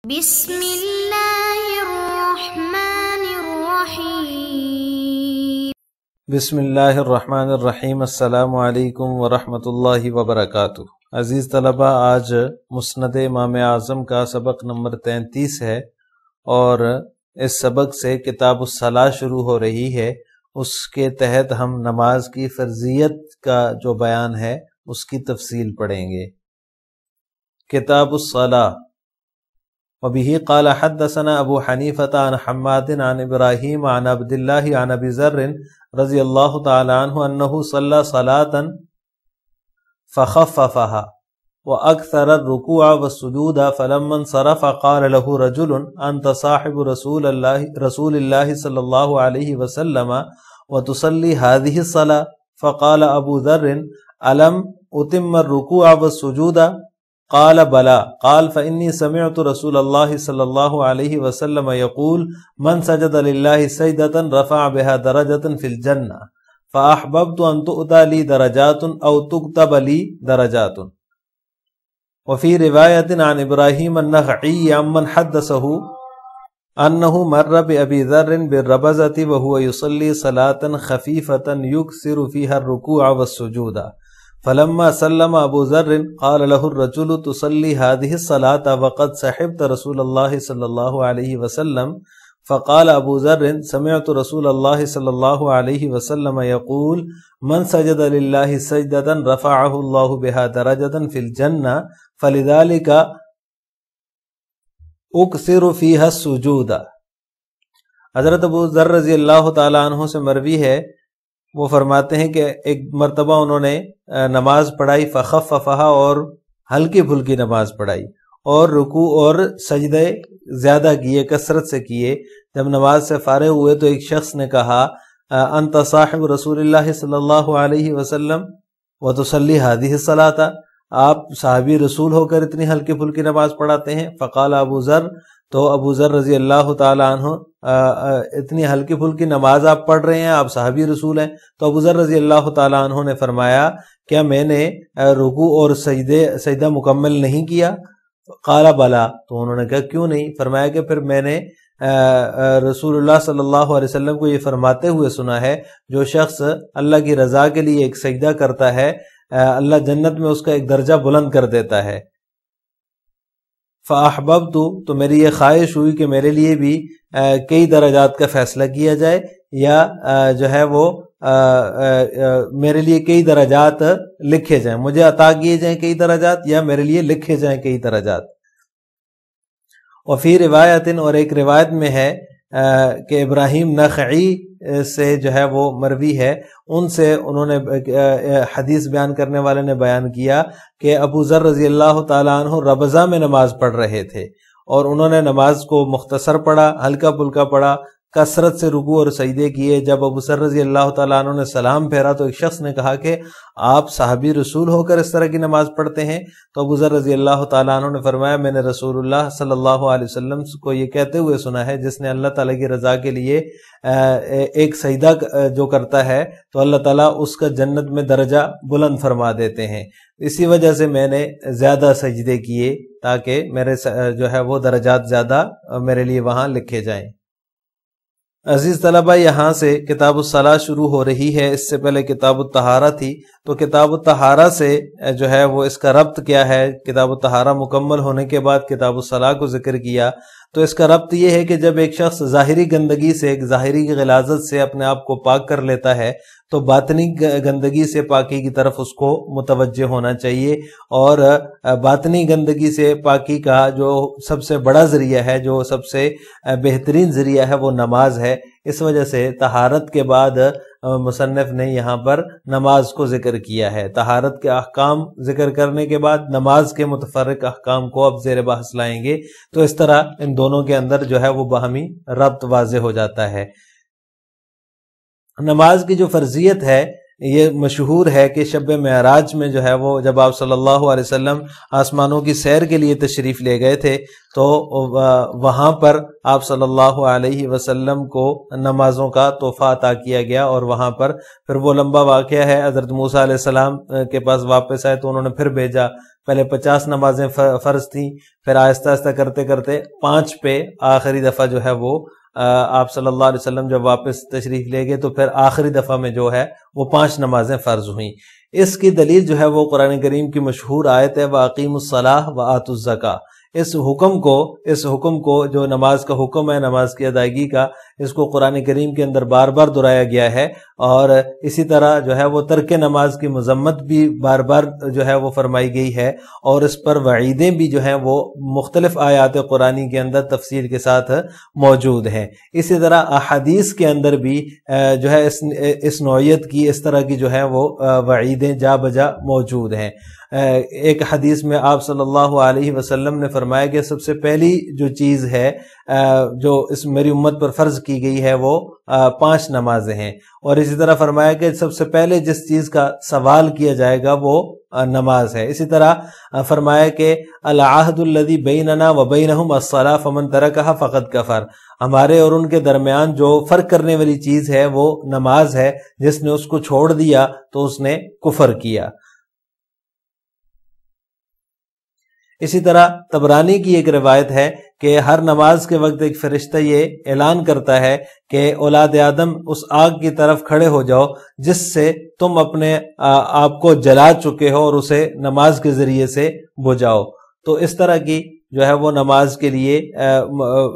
بسم اللہ الرحمن الرحیم۔ بسم اللہ الرحمن الرحیم۔ السلام علیکم ورحمۃ اللہ وبرکاتہ۔ عزیز طلبہ، آج مسند امام اعظم کا سبق نمبر 33 ہے اور اس سبق سے کتاب الصلاۃ شروع ہو رہی ہے۔ اس کے تحت ہم نماز کی فرضیت کا جو بیان ہے اس کی تفصیل پڑھیں گے۔ کتاب الصلاۃ۔ وبه قال حدثنا ابو حنیفة عن حماد عن ابراہیم عن عبد اللہ عن ابی ذر رضی اللہ تعالی عنہ انہ صلی صلاة فخففها واکثر الرکوع والسجود فلما انصرف قال له رجل انت صاحب رسول اللہ صلی اللہ علیہ وسلم وتصلی هذه الصلاة فقال ابو ذر الم اتم الرکوع والسجود قال بلا قال فإني سمعت رسول الله صلى الله عليه وسلم يقول من سجد لله سجدة رفع بها درجة في الجنة فأحببت أن تؤتى لي درجات أو تكتب لي درجات۔ وفي رواية عن إبراهيم النخعي عمن حدثه أنه مر بأبي ذر بالربزة وهو يصلي صلاة خفيفة يكثر فيها الركوع والسجود فلما سلم ابو ذر قال له الرجل تصلي هذه الصلاة وقد صحبت رسول الله صلى الله عليه وسلم فقال ابو ذر سمعت رسول الله صلى الله عليه وسلم يقول من سجد لله سجدة رفعه الله بها درجة في الجنة فلذلك اكثر فيها السجود۔ حضرت ابو ذر رضی اللہ تعالی عنہ سے مروی ہے، وہ فرماتے ہیں کہ ایک مرتبہ انہوں نے نماز پڑھائی فخففہا اور ہلکی پھلکی نماز پڑھائی اور رکوع اور سجدے زیادہ کیے، کثرت سے کیے۔ جب نماز سے فارغ ہوئے تو ایک شخص نے کہا انت صاحب رسول اللہ صلی اللہ علیہ وسلم وتصلی هذه الصلاۃ، آپ صحابی رسول ہو کر اتنی ہلکی پھلکی نماز پڑھاتے ہیں؟ فقال ابو ذر، تو ابو ذر رضی اللہ تعالی عنہ اتنی ہلکی پھلکی نماز آپ پڑھ رہے ہیں، آپ صحابی رسول ہیں؟ تو ابو ذر رضی اللہ تعالی عنہ نے فرمایا کیا میں نے رکوع اور سجدہ مکمل نہیں کیا؟ قال بلا، تو انہوں نے کہا کیوں نہیں؟ فرمایا کہ پھر میں نے رسول اللہ صلی اللہ علیہ وسلم کو یہ فرماتے ہوئے سنا ہے جو شخص اللہ کی رضا کے لیے ایک سجدہ کرتا ہے اللہ جنت میں اس کا ایک درجہ بلند کر دیتا ہے۔ فاحببت، تو میری یہ خواہش ہوئی کہ میرے لیے بھی کئی درجات کا فیصلہ کیا جائے، یا جو ہے وہ میرے لیے کئی درجات لکھے جائیں، مجھے عطا کیے جائیں کئی درجات، یا میرے لیے لکھے جائیں کئی درجات۔ وفی روایت، اور ایک روایت میں ہے کہ ابراہیم نخعی سے جو ہے وہ مروی ہے، ان سے انہوں نے حدیث بیان کرنے والے نے بیان کیا کہ ابو ذر رضی اللہ تعالیٰ عنہ ربضہ میں نماز پڑھ رہے تھے اور انہوں نے نماز کو مختصر پڑھا، ہلکا پھلکا پڑھا، کثرت سے رکوع اور سجدے کیے۔ جب ابو ذر رضی اللہ تعالیٰ عنہ نے سلام پھیرا تو ایک شخص نے کہا کہ آپ صحابی رسول ہو کر اس طرح کی نماز پڑھتے ہیں؟ تو ابو ذر رضی اللہ تعالیٰ عنہ نے فرمایا میں نے رسول اللہ صلی اللہ علیہ وسلم کو یہ کہتے ہوئے سنا ہے جس نے اللہ تعالیٰ کی رضا کے لیے ایک سجدہ جو کرتا ہے تو اللہ تعالیٰ اس کا جنت میں درجہ بلند فرما دیتے ہیں، اسی وجہ سے میں نے زیادہ سجدے کیے تاکہ میرے جو ہے وہ درجات زیادہ میرے لیے وہاں لکھے جائیں۔ عزیز طلبہ، یہاں سے کتاب الصلاۃ شروع ہو رہی ہے، اس سے پہلے کتاب الطہارہ تھی، تو کتاب الطہارہ سے جو ہے وہ اس کا ربط کیا ہے؟ کتاب الطہارہ مکمل ہونے کے بعد کتاب الصلاۃ کو ذکر کیا، تو اس کا ربط یہ ہے کہ جب ایک شخص ظاہری گندگی سے، ایک ظاہری غلاظت سے اپنے آپ کو پاک کر لیتا ہے تو باطنی گندگی سے پاکی کی طرف اس کو متوجہ ہونا چاہیے، اور باطنی گندگی سے پاکی کا جو سب سے بڑا ذریعہ ہے، جو سب سے بہترین ذریعہ ہے، وہ نماز ہے۔ اس وجہ سے طہارت کے بعد مصنف نے یہاں پر نماز کو ذکر کیا ہے۔ طہارت کے احکام ذکر کرنے کے بعد نماز کے متفرق احکام کو اب زیر بحث لائیں گے، تو اس طرح ان دونوں کے اندر جو ہے وہ باہمی ربط واضح ہو جاتا ہے۔ نماز کی جو فرضیت ہے یہ مشہور ہے کہ شب معراج میں جو ہے وہ جب آپ صلی اللہ علیہ وسلم آسمانوں کی سیر کے لیے تشریف لے گئے تھے تو وہاں پر آپ صلی اللہ علیہ وسلم کو نمازوں کا تحفہ عطا کیا گیا، اور وہاں پر پھر وہ لمبا واقعہ ہے، حضرت موسیٰ علیہ السلام کے پاس واپس آئے تو انہوں نے پھر بھیجا، پہلے 50 نمازیں فرض تھیں، پھر آہستہ آہستہ کرتے کرتے 5 پہ آخری دفعہ جو ہے وہ آپ صلی اللہ علیہ وسلم جب واپس تشریف لے گئے تو پھر آخری دفعہ میں جو ہے وہ 5 نمازیں فرض ہوئیں۔ اس کی دلیل جو ہے وہ قرآن کریم کی مشہور آیت ہے وَأَقِیمُوا الصَّلَاةَ وَآتُوا الزَّکَاةَ۔ اس حکم کو جو نماز کا حکم ہے، نماز کی ادائیگی کا، اس کو قرآن کریم کے اندر بار بار دہرایا گیا ہے، اور اسی طرح جو ہے وہ ترک نماز کی مذمت بھی بار بار جو ہے وہ فرمائی گئی ہے، اور اس پر وعیدیں بھی جو ہیں وہ مختلف آیات قرآنی کے اندر تفصیل کے ساتھ موجود ہیں۔ اسی طرح احادیث کے اندر بھی جو ہے اس نوعیت کی، اس طرح کی جو ہے وہ وعیدیں جا بجا موجود ہیں۔ ایک حدیث میں آپ صلی اللہ علیہ وسلم نے فرمایا کہ سب سے پہلی جو چیز ہے جو اس میری امت پر فرض کی گئی ہے وہ 5 نمازیں ہیں، اور اسی طرح فرمایا کہ سب سے پہلے جس چیز کا سوال کیا جائے گا وہ نماز ہے۔ اسی طرح فرمایا کہ العہد الذی بیننا وبینہم الصلاۃ فمن ترکھا فقد کفر، ہمارے اور ان کے درمیان جو فرق کرنے والی چیز ہے وہ نماز ہے، جس نے اس کو چھوڑ دیا تو اس نے کفر کیا۔ اسی طرح طبرانی کی ایک روایت ہے کہ ہر نماز کے وقت ایک فرشتہ یہ اعلان کرتا ہے کہ اولاد آدم اس آگ کی طرف کھڑے ہو جاؤ جس سے تم اپنے آپ کو جلا چکے ہو، اور اسے نماز کے ذریعے سے بجھاؤ۔ تو اس طرح کی جو ہے وہ نماز کے لیے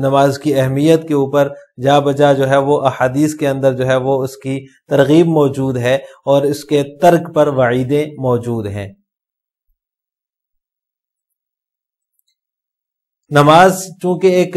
نماز کی اہمیت کے اوپر جا بجا جو ہے وہ احادیث کے اندر جو ہے وہ اس کی ترغیب موجود ہے، اور اس کے ترک پر وعیدیں موجود ہیں۔ نماز چونکہ ایک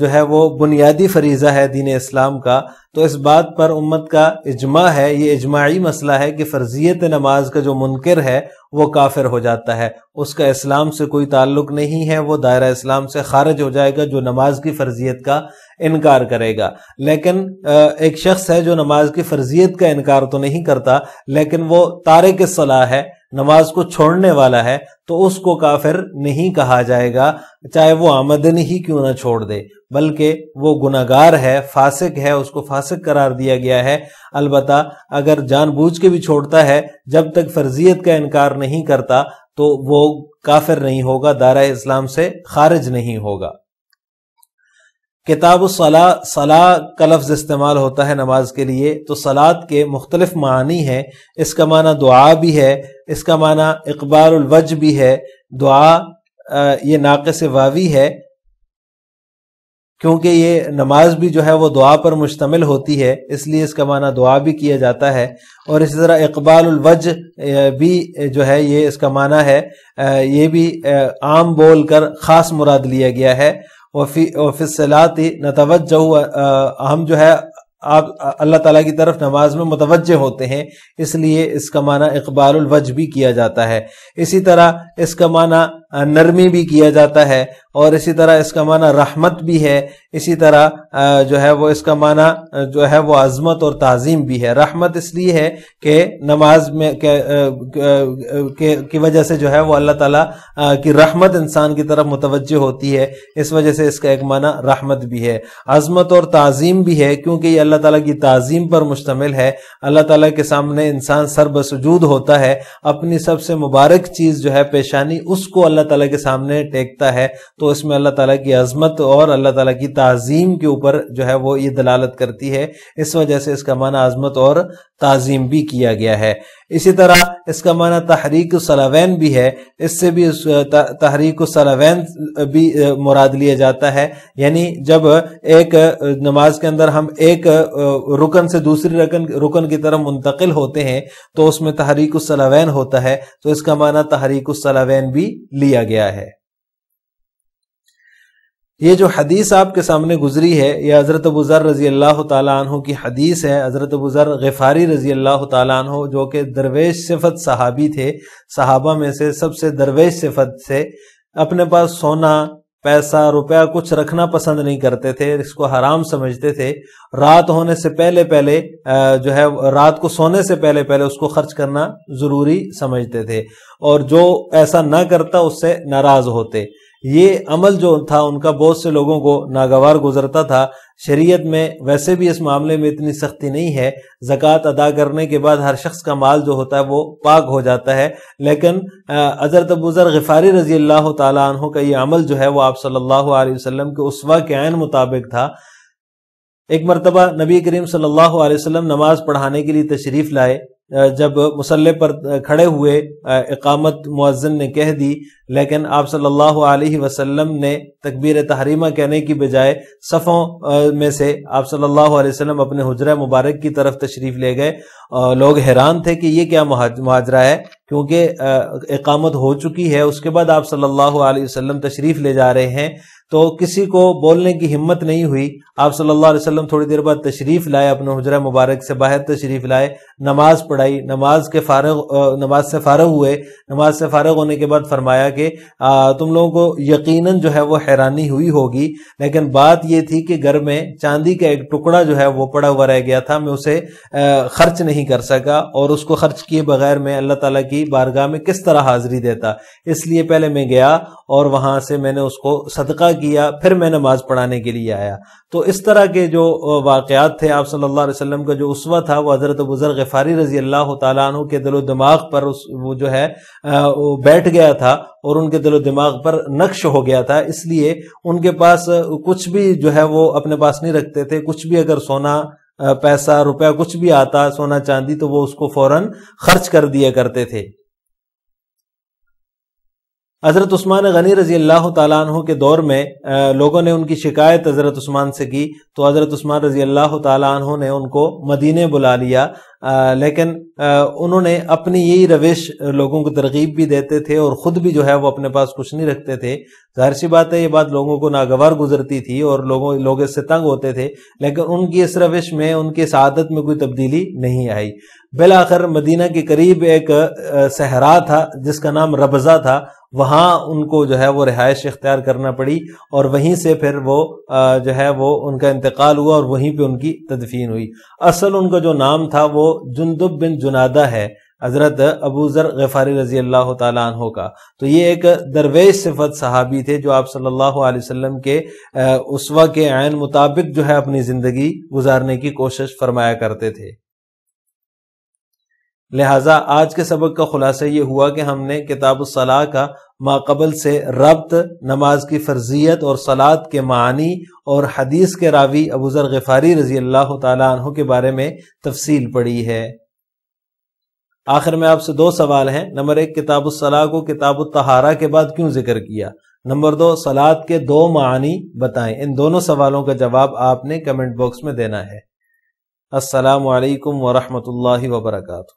جو ہے وہ بنیادی فریضہ ہے دین اسلام کا، تو اس بات پر امت کا اجماع ہے، یہ اجماعی مسئلہ ہے کہ فرضیت نماز کا جو منکر ہے وہ کافر ہو جاتا ہے، اس کا اسلام سے کوئی تعلق نہیں ہے، وہ دائرہ اسلام سے خارج ہو جائے گا جو نماز کی فرضیت کا انکار کرے گا۔ لیکن ایک شخص ہے جو نماز کی فرضیت کا انکار تو نہیں کرتا، لیکن وہ تارک الصلاۃ ہے، نماز کو چھوڑنے والا ہے، تو اس کو کافر نہیں کہا جائے گا، چاہے وہ آمدن ہی کیوں نہ چھوڑ دے، بلکہ وہ گناہگار ہے، فاسق ہے، اس کو فاسق قرار دیا گیا ہے۔ البتہ اگر جان بوجھ کے بھی چھوڑتا ہے، جب تک فرضیت کا انکار نہیں کرتا تو وہ کافر نہیں ہوگا، دائرہ اسلام سے خارج نہیں ہوگا۔ کتاب الصلاۃ، صلاۃ کا لفظ استعمال ہوتا ہے نماز کے لیے، تو صلاۃ کے مختلف معانی ہیں۔ اس کا معنی دعا بھی ہے، اس کا معنی اقبال الوجہ بھی ہے۔ دعا یہ ناقص واوی ہے کیونکہ یہ نماز بھی جو ہے وہ دعا پر مشتمل ہوتی ہے، اس لیے اس کا معنی دعا بھی کیا جاتا ہے۔ اور اسی طرح اقبال الوجہ بھی جو ہے یہ اس کا معنی ہے، یہ بھی عام بول کر خاص مراد لیا گیا ہے۔ وفی الصلاۃ نتوجہ، ہم جو ہے آپ اللہ تعالیٰ کی طرف نماز میں متوجہ ہوتے ہیں، اس لیے اس کا معنی اقبال الوجہ بھی کیا جاتا ہے۔ اسی طرح اس کا معنی نرمی بھی کیا جاتا ہے، اور اسی طرح اس کا معنی رحمت بھی ہے۔ اسی طرح جو ہے وہ اس کا معنی جو ہے وہ عظمت اور تعظیم بھی ہے۔ رحمت اس لیے ہے کہ نماز میں کی وجہ سے جو ہے وہ اللہ تعالیٰ کی رحمت انسان کی طرف متوجہ ہوتی ہے، اس وجہ سے اس کا ایک معنی رحمت بھی ہے۔ عظمت اور تعظیم بھی ہے کیونکہ یہ اللہ تعالیٰ کی تعظیم پر مشتمل ہے۔ اللہ تعالیٰ کے سامنے انسان سر بسجود ہوتا ہے، اپنی سب سے مبارک چیز جو ہے پیشانی اس کو اللہ تعالیٰ کے سامنے ٹیکتا ہے، تو اس میں اللہ تعالیٰ کی عظمت اور اللہ تعالیٰ کی تعظیم کے اوپر جو ہے وہ یہ دلالت کرتی ہے، اس وجہ سے اس کا معنی عظمت اور تعظیم بھی کیا گیا ہے۔ اسی طرح اس کا معنی تحریک الصلاوین بھی ہے، اس سے بھی تحریک الصلاوین بھی مراد لیا جاتا ہے، یعنی جب ایک نماز کے اندر ہم ایک رکن سے دوسری رکن کی طرف منتقل ہوتے ہیں تو اس میں تحریک الصلاوین ہوتا ہے، تو اس کا معنی تحریک الصلاوین بھی لیا گیا ہے۔ یہ جو حدیث آپ کے سامنے گزری ہے یہ حضرت ابو ذر رضی اللہ تعالیٰ عنہ کی حدیث ہے۔ حضرت ابو ذر غفاری رضی اللہ تعالیٰ عنہ جو کہ درویش صفت صحابی تھے، صحابہ میں سے سب سے درویش صفت سے، اپنے پاس سونا پیسہ روپیہ کچھ رکھنا پسند نہیں کرتے تھے، اس کو حرام سمجھتے تھے۔ رات ہونے سے پہلے پہلے جو ہے رات کو سونے سے پہلے پہلے اس کو خرچ کرنا ضروری سمجھتے تھے، اور جو ایسا نہ کرتا اس سے ناراض ہوتے۔ یہ عمل جو تھا ان کا بہت سے لوگوں کو ناگوار گزرتا تھا۔ شریعت میں ویسے بھی اس معاملے میں اتنی سختی نہیں ہے، زکوٰۃ ادا کرنے کے بعد ہر شخص کا مال جو ہوتا ہے وہ پاک ہو جاتا ہے، لیکن حضرت ابو ذر غفاری رضی اللہ تعالیٰ عنہ کا یہ عمل جو ہے وہ آپ صلی اللہ علیہ وسلم کے اسوہ کے عین مطابق تھا۔ ایک مرتبہ نبی کریم صلی اللہ علیہ وسلم نماز پڑھانے کے لیے تشریف لائے۔ جب مصلی پر کھڑے ہوئے، اقامت مؤذن نے کہہ دی، لیکن آپ صلی اللہ علیہ وسلم نے تکبیر تحریمہ کہنے کی بجائے صفوں میں سے آپ صلی اللہ علیہ وسلم اپنے حجرہ مبارک کی طرف تشریف لے گئے۔ لوگ حیران تھے کہ یہ کیا ماجرا ہے، کیونکہ اقامت ہو چکی ہے، اس کے بعد آپ صلی اللہ علیہ وسلم تشریف لے جا رہے ہیں، تو کسی کو بولنے کی ہمت نہیں ہوئی۔ آپ صلی اللہ علیہ وسلم تھوڑی دیر بعد تشریف لائے، اپنے حجرہ مبارک سے باہر تشریف لائے، نماز پڑھائی، نماز سے فارغ ہوئے۔ نماز سے فارغ ہونے کے بعد فرمایا کہ تم لوگوں کو یقیناً جو ہے وہ حیرانی ہوئی ہوگی، لیکن بات یہ تھی کہ گھر میں چاندی کا ایک ٹکڑا جو ہے وہ پڑا ہوا رہ گیا تھا، میں اسے خرچ نہیں کر سکا، اور اس کو خرچ کیے بغیر میں اللہ تعالیٰ کی بارگاہ میں کس طرح حاضری دیتا، اس لیے پہلے میں گیا اور وہاں سے میں نے اس کو صدقہ کیا، پھر میں نماز پڑھانے کے لیے آیا۔ تو اس طرح کے جو واقعات تھے، آپ صلی اللہ علیہ وسلم کا جو اسوہ تھا وہ حضرت ابو ذر غفاری رضی اللہ تعالیٰ عنہ کے دل و دماغ پر وہ جو ہے وہ بیٹھ گیا تھا، اور ان کے دل و دماغ پر نقش ہو گیا تھا، اس لیے ان کے پاس کچھ بھی جو ہے وہ اپنے پاس نہیں رکھتے تھے۔ کچھ بھی اگر سونا پیسہ روپیہ کچھ بھی آتا، سونا چاندی، تو وہ اس کو فوراً خرچ کر دیا کرتے تھے۔ حضرت عثمان غنی رضی اللہ تعالیٰ عنہ کے دور میں لوگوں نے ان کی شکایت حضرت عثمان سے کی، تو حضرت عثمان رضی اللہ تعالیٰ عنہ نے ان کو مدینے بلا لیا، لیکن انہوں نے اپنی یہی روش لوگوں کو ترغیب بھی دیتے تھے، اور خود بھی جو ہے وہ اپنے پاس کچھ نہیں رکھتے تھے۔ ظاہر سی بات ہے یہ بات لوگوں کو ناگوار گزرتی تھی، اور لوگ اس سے تنگ ہوتے تھے، لیکن ان کی اس روش میں، ان کی اس عادت میں کوئی تبدیلی نہیں آئی۔ بالآخر مدینہ کے قریب ایک صحرا تھا جس کا نام ربضہ تھا، وہاں ان کو جو ہے وہ رہائش اختیار کرنا پڑی، اور وہیں سے پھر وہ جو ہے وہ ان کا انتقال ہوا، اور وہیں پہ ان کی تدفین ہوئی۔ اصل ان کا جو نام تھا وہ جندب بن جنادہ ہے، حضرت ابو ذر غفاری رضی اللہ تعالیٰ عنہ کا۔ تو یہ ایک درویش صفت صحابی تھے جو آپ صلی اللہ علیہ وسلم کے اسوہ کے عین مطابق جو ہے اپنی زندگی گزارنے کی کوشش فرمایا کرتے تھے۔ لہٰذا آج کے سبق کا خلاصہ یہ ہوا کہ ہم نے کتاب الصلاۃ کا ماقبل سے ربط، نماز کی فرضیت اور صلاۃ کے معنی، اور حدیث کے راوی ابو ذر غفاری رضی اللہ تعالیٰ عنہ کے بارے میں تفصیل پڑھی ہے۔ آخر میں آپ سے دو سوال ہیں۔ نمبر 1، کتاب الصلاۃ کو کتاب الطہارہ کے بعد کیوں ذکر کیا؟ نمبر 2، صلاۃ کے 2 معنی بتائیں۔ ان دونوں سوالوں کا جواب آپ نے کمنٹ باکس میں دینا ہے۔ السلام علیکم ورحمۃ اللہ وبرکاتہ۔